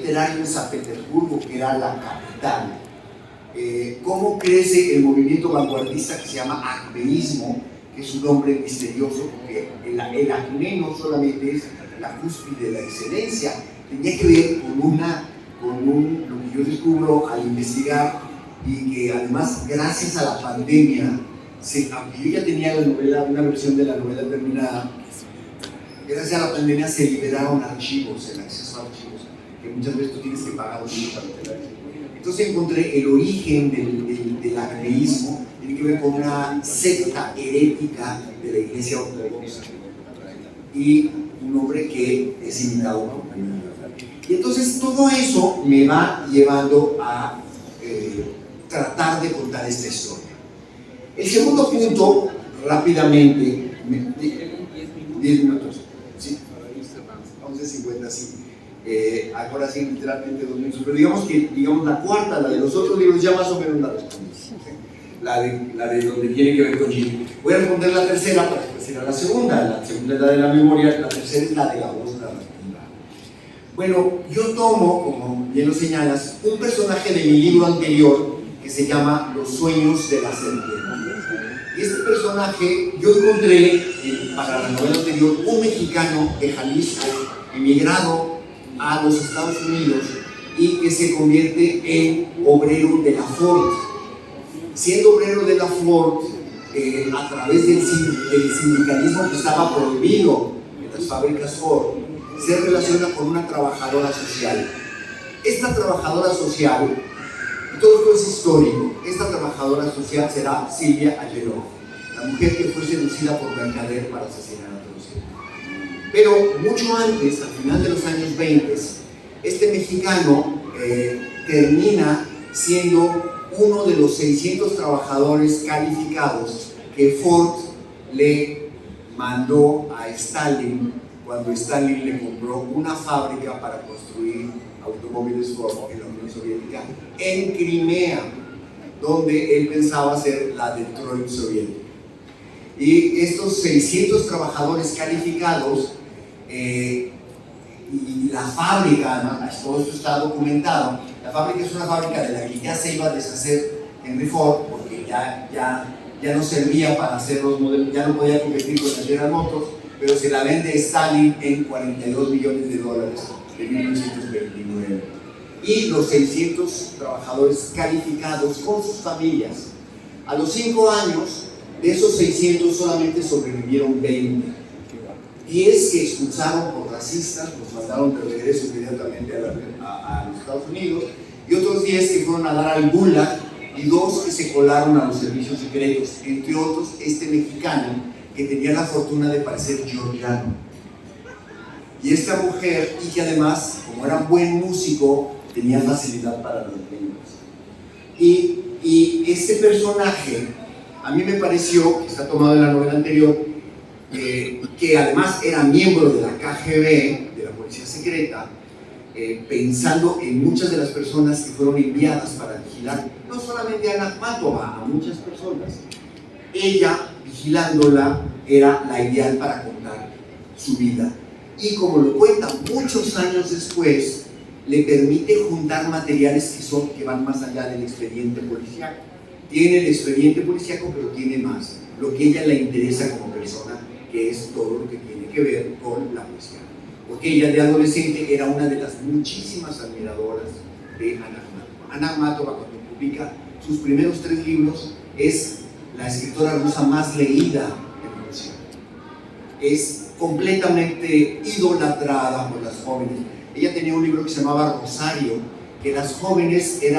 literario en San Petersburgo, que era la capital. Cómo crece el movimiento vanguardista que se llama acmeísmo, que es un nombre misterioso, porque el acné no solamente es la cúspide de la excelencia, tenía que ver con lo que yo descubro al investigar, y que además, gracias a la pandemia, aunque yo ya tenía la novela, una versión de la novela terminada, gracias a la pandemia se liberaron archivos, el acceso a archivos, que muchas veces tú tienes que pagar un libro para tener archivos. Entonces encontré el origen del acmeísmo, tiene que ver con una secta herética de la Iglesia Ortodoxa, y un hombre que es imitado por mí. Y entonces todo eso me va llevando a tratar de contar esta historia. El segundo punto, rápidamente, 10 minutos, ¿sí? 11:50, sí. Ahora sí, literalmente 2 minutos, pero digamos la cuarta, la de los otros libros, ya más o menos la respondí, ¿sí? la de donde tiene que ver con Jim. Voy a responder la tercera para después ir a la segunda es la de la memoria, la tercera es la de la voz narrativa. Bueno, yo tomo, como bien lo señalas, un personaje de mi libro anterior que se llama Los sueños de la serpiente. Y este personaje, yo encontré para la novela anterior un mexicano de Jalisco, emigrado a los Estados Unidos y que se convierte en obrero de la Ford. Siendo obrero de la Ford, a través del sindicalismo que estaba prohibido en las fábricas Ford, se relaciona con una trabajadora social. Esta trabajadora social, todo esto es histórico, esta trabajadora social será Silvia Ayelov, la mujer que fue seducida por Mercader para asesinar a Trujillo. Pero mucho antes, al final de los años 20, este mexicano termina siendo uno de los 600 trabajadores calificados que Ford le mandó a Stalin cuando Stalin le compró una fábrica para construir automóviles Ford en la Unión Soviética en Crimea, donde él pensaba ser la Detroit soviética. Y estos 600 trabajadores calificados y la fábrica, además, todo esto está documentado. La fábrica es una fábrica de la que ya se iba a deshacer Henry Ford, porque ya no servía para hacer los modelos, ya no podía competir con la General Motors, pero se la vende Stalin en $42 millones de 1929. Y los 600 trabajadores calificados con sus familias. A los 5 años, de esos 600 solamente sobrevivieron 20. 10 que expulsaron por racistas, los mandaron de regreso inmediatamente a los Estados Unidos, y otros 10 que fueron a dar al Gulag, y 2 que se colaron a los servicios secretos, entre otros este mexicano que tenía la fortuna de parecer georgiano. Y esta mujer, y que además, como era un buen músico, tenía facilidad para los lenguas. Y este personaje, a mí me pareció, que está tomado en la novela anterior, que además era miembro de la KGB, de la policía secreta, pensando en muchas de las personas que fueron enviadas para vigilar, no solamente a Ana Akhmatova, a muchas personas. Ella, vigilándola, era la ideal para contar su vida. Y como lo cuenta muchos años después, le permite juntar materiales que van más allá del expediente policíaco. Tiene el expediente policíaco, pero tiene más. Lo que a ella le interesa como persona, que es todo lo que tiene que ver con la poesía. Porque ella de adolescente era una de las muchísimas admiradoras de Ana Akhmatova. Ana Akhmatova, cuando publica sus primeros 3 libros, es la escritora rusa más leída en Rusia. Es completamente idolatrada por las jóvenes. Ella tenía un libro que se llamaba Rosario, que las jóvenes se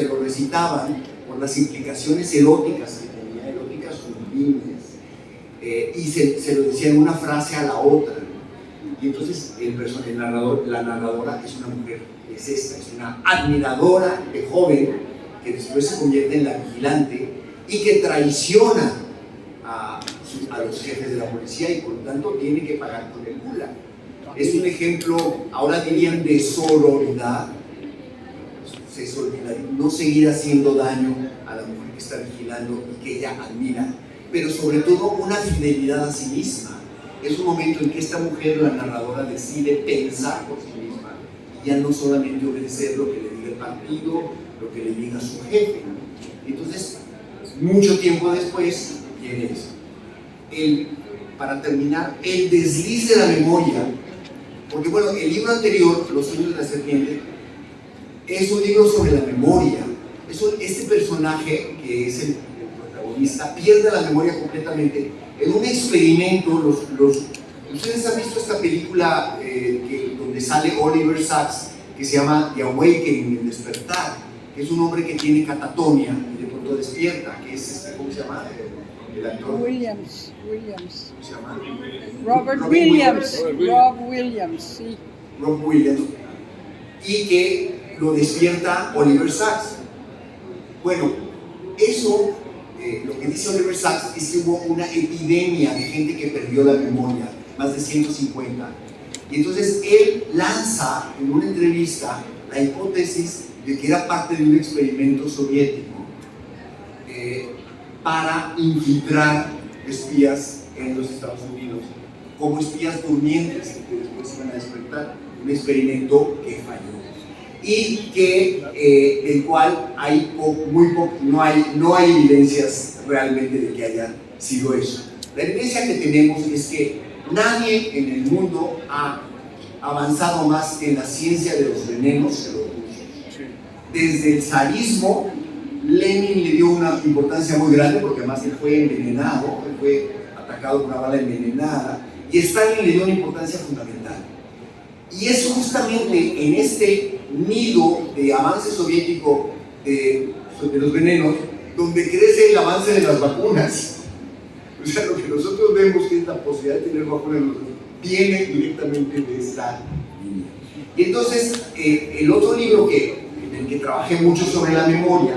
lo recitaban por las implicaciones eróticas que tenía, eróticas sublimes, y se lo decían una frase a la otra. Y entonces la narradora es una mujer, es una admiradora de joven que después se convierte en la vigilante y que traiciona a los jefes de la policía y por lo tanto tiene que pagar con el Gulag. Es un ejemplo, ahora dirían, de sororidad, no seguir haciendo daño a la mujer que está vigilando y que ella admira, pero sobre todo una fidelidad a sí misma. Es un momento en que esta mujer, la narradora, decide pensar por sí misma ya no solamente obedecer lo que le diga el partido, lo que le diga su jefe, ¿no? Entonces, mucho tiempo después viene eso. Para terminar, el desliz de la memoria, porque bueno, el libro anterior, Los sueños de la serpiente, es un libro sobre la memoria. Este personaje, que es el protagonista, pierde la memoria completamente en un experimento. Ustedes han visto esta película donde sale Oliver Sacks, que se llama The Awakening, el despertar, que es un hombre que tiene catatonia y de pronto despierta, que es ¿cómo se llama? El actor. Williams. ¿Cómo se llama? Robert Williams. Rob Williams, sí. Rob Williams. Y que lo despierta Oliver Sacks. Bueno, eso, lo que dice Oliver Sacks es que hubo una epidemia de gente que perdió la memoria, más de 150. Y entonces él lanza en una entrevista la hipótesis de que era parte de un experimento soviético para infiltrar espías en los Estados Unidos, como espías durmientes que después iban a despertar. Un experimento que falló y del cual no hay evidencias realmente de que haya sido eso. La evidencia que tenemos es que nadie en el mundo ha avanzado más en la ciencia de los venenos que los rusos. Desde el zarismo, Lenin le dio una importancia muy grande porque además él fue envenenado, él fue atacado con una bala envenenada, y Stalin le dio una importancia fundamental. Y es justamente en este nido de avance soviético de los venenos donde crece el avance de las vacunas. O sea, lo que nosotros vemos que es la posibilidad de tener vacunas viene directamente de esta línea. Y entonces, el otro libro en el que trabajé mucho sobre la memoria,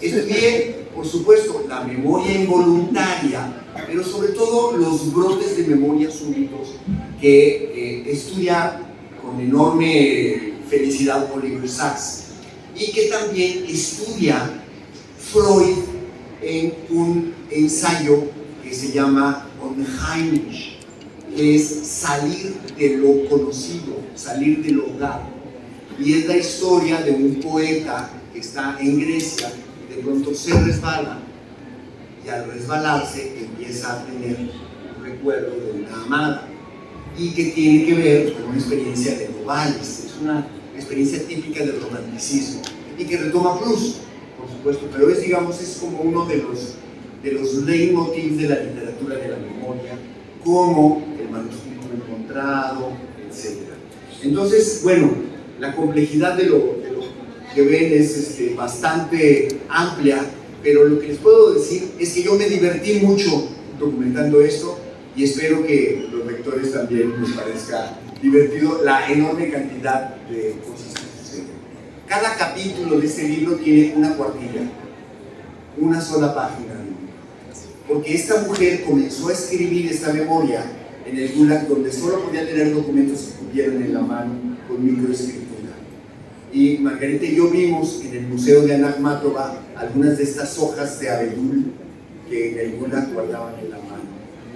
estudié, por supuesto, la memoria involuntaria, pero sobre todo los brotes de memoria súbitos que estudia con enorme felicidad Oliver Sacks, y que también estudia Freud en un ensayo que se llama Unheimlich, que es salir de lo conocido, salir del hogar. Y es la historia de un poeta que está en Grecia y de pronto se resbala, y al resbalarse empieza a tener un recuerdo de una amada, y que tiene que ver con una experiencia de Novalis. Es una experiencia típica del romanticismo y que retoma Proust, por supuesto, pero es como uno de los leitmotivs de la literatura de la memoria, como el manuscrito encontrado, etc. Entonces, bueno, la complejidad de lo que ven es bastante amplia, pero lo que les puedo decir es que yo me divertí mucho documentando esto, y espero que los lectores también les parezca divertido la enorme cantidad de cosas que suceden. Cada capítulo de este libro tiene una cuartilla, una sola página, porque esta mujer comenzó a escribir esta memoria en el Gulag, donde solo podía tener documentos que cupieran en la mano con microescritura. Y Margarita y yo vimos en el Museo de Anna Akhmatova algunas de estas hojas de abedul que en el Gulag guardaban en la mano.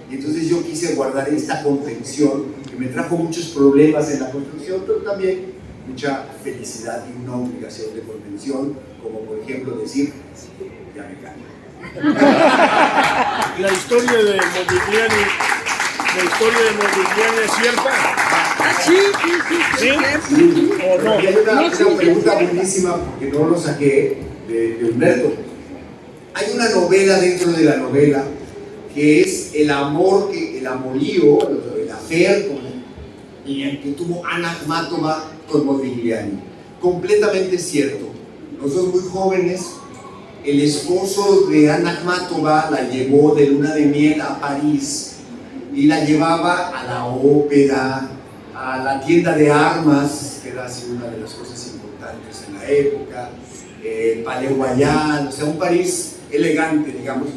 Y entonces yo quise guardar esta contención, que me trajo muchos problemas en la construcción, pero también mucha felicidad y una obligación de contención, como por ejemplo decir, ya me callo. La historia de Modigliani es cierta. Sí. ¿O no? Y hay una pregunta buenísima, porque no lo saqué, de Humberto. Hay una novela dentro de la novela que es el amorío, el affair que tuvo Anna Akhmatova con Modigliani. Completamente cierto. Nosotros muy jóvenes, el esposo de Anna Akhmatova la llevó de luna de miel a París y la llevaba a la ópera, a la tienda de armas, que era así una de las cosas importantes en la época, el Palais Royal, o sea, un París elegante, digamos.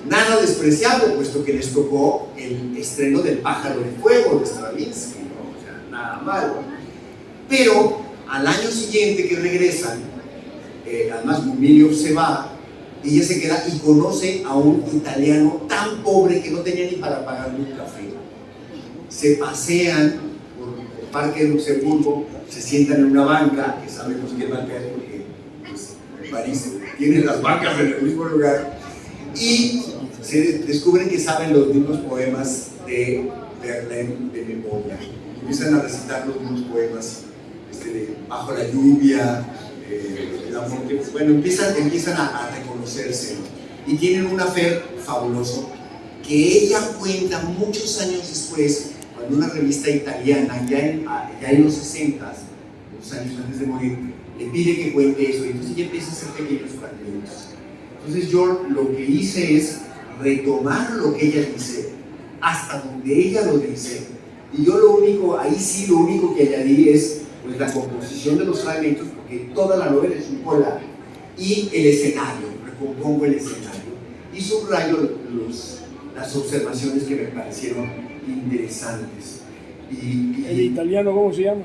Nada despreciable, puesto que les tocó el estreno del Pájaro de Fuego de Stravinsky, ¿no? O sea, nada malo. Pero al año siguiente que regresan, además Mumiliov se va, y ella se queda y conoce a un italiano tan pobre que no tenía ni para pagarle un café. Se pasean por Parque de Luxemburgo, se sientan en una banca, que sabemos qué banca es porque pues, en París tienen las bancas en el mismo lugar, y se descubren que saben los mismos poemas de Verlaine de memoria. Empiezan a recitar los mismos poemas de Bajo la lluvia, bueno, empiezan a reconocerse, ¿no? Y tienen un affair fabuloso que ella cuenta muchos años después, cuando una revista italiana, ya en los 60, los años antes de morir, le pide que cuente eso, y entonces ella empieza a hacer pequeños fragmentos. Entonces yo lo que hice es retomar lo que ella dice, hasta donde ella lo dice, y yo lo único que añadí es pues, la composición de los fragmentos, porque toda la novela es un collage, y el escenario, recompongo el escenario, y subrayo las observaciones que me parecieron interesantes. ¿El italiano cómo se llama?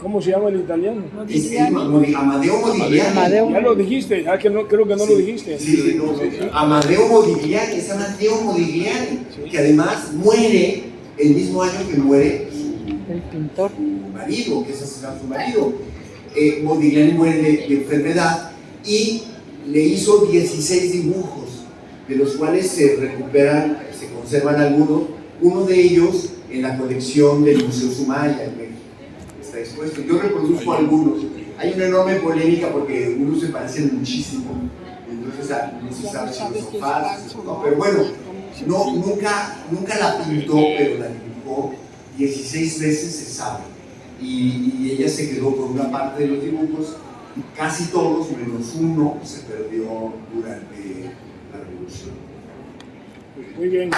¿Cómo se llama el italiano? Amadeo Modigliani. Ya lo dijiste, que no, creo que no lo dijiste. Sí, Amadeo Modigliani, se llama Matteo Modigliani, que además muere el mismo año que muere el pintor, su marido, que es asesinado su marido. Modigliani muere de enfermedad y le hizo 16 dibujos, de los cuales se recuperan, se conservan algunos, uno de ellos en la colección del Museo Sumaya en México. Está expuesto. Yo reproduzco algunos. Hay una enorme polémica porque algunos se parecen muchísimo. Entonces no se sabe si son falsos, ¿no? Pero bueno, nunca la pintó, pero la dibujó 16 veces, se sabe. Y ella se quedó con una parte de los dibujos, casi todos, menos uno, se perdió durante la revolución. Muy bien.